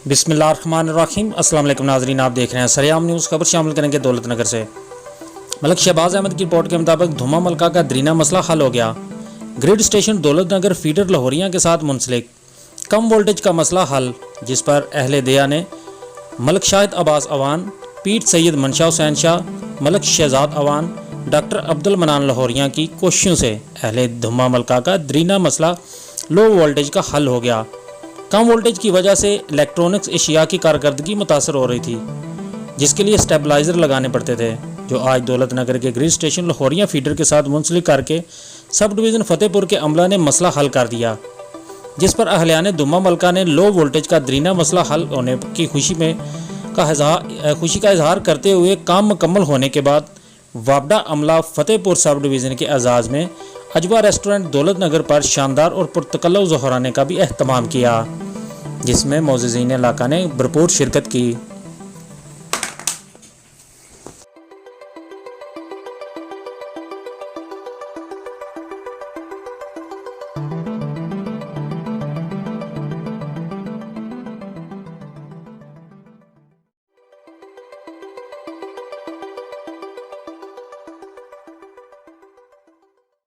बिस्मिल्लाहिर्रहमानिर्रहीम। अस्सलाम वालेकुम नाज़रीन, आप देख रहे हैं सरेआम न्यूज़। खबर शामिल करेंगे दौलत नगर से। मलक शहबाज अहमद की रिपोर्ट के मुताबिक धुमा मलका का दरीना मसला हल हो गया। ग्रिड स्टेशन दौलत नगर फीडर लाहौरिया के साथ मुंसलिक। कम वोल्टेज का मसला हल, जिस पर अहले दिया ने मलक शाहिद अब्बास अवान, पीर सैयद मंशा हुसैन शाह, मलक शहजाद अवान, डॉक्टर अब्दुल मनान लाहौरिया की कोशिशों से अहले धुमा मलका का दरीना मसला लो वोल्टेज का हल हो गया। कम वोल्टेज की वजह से इलेक्ट्रॉनिक्स एशिया की कारकर्दगी मुतासर हो रही थी, जिसके लिए स्टेबलाइज़र लगाने पड़ते थे, जो आज दौलत नगर के ग्रिड स्टेशन लाहौरिया फीडर के साथ मुंसलिक करके सब डिवीज़न फतेहपुर के अमला ने मसला हल कर दिया, जिस पर अहलियान धुमा मलका ने लो वोल्टेज का दरीना मसला हल होने की खुशी का इजहार करते हुए काम मुकम्मल होने के बाद वापडा अमला फतेहपुर सब डिवीज़न के एजाज़ में अजवा रेस्टोरेंट दौलत नगर पर शानदार और पुरतकल्लुफ़ ज़ोहराने का भी एहतमाम किया, जिसमें मोअज़्ज़िज़ीन इलाका ने भरपूर शिरकत की।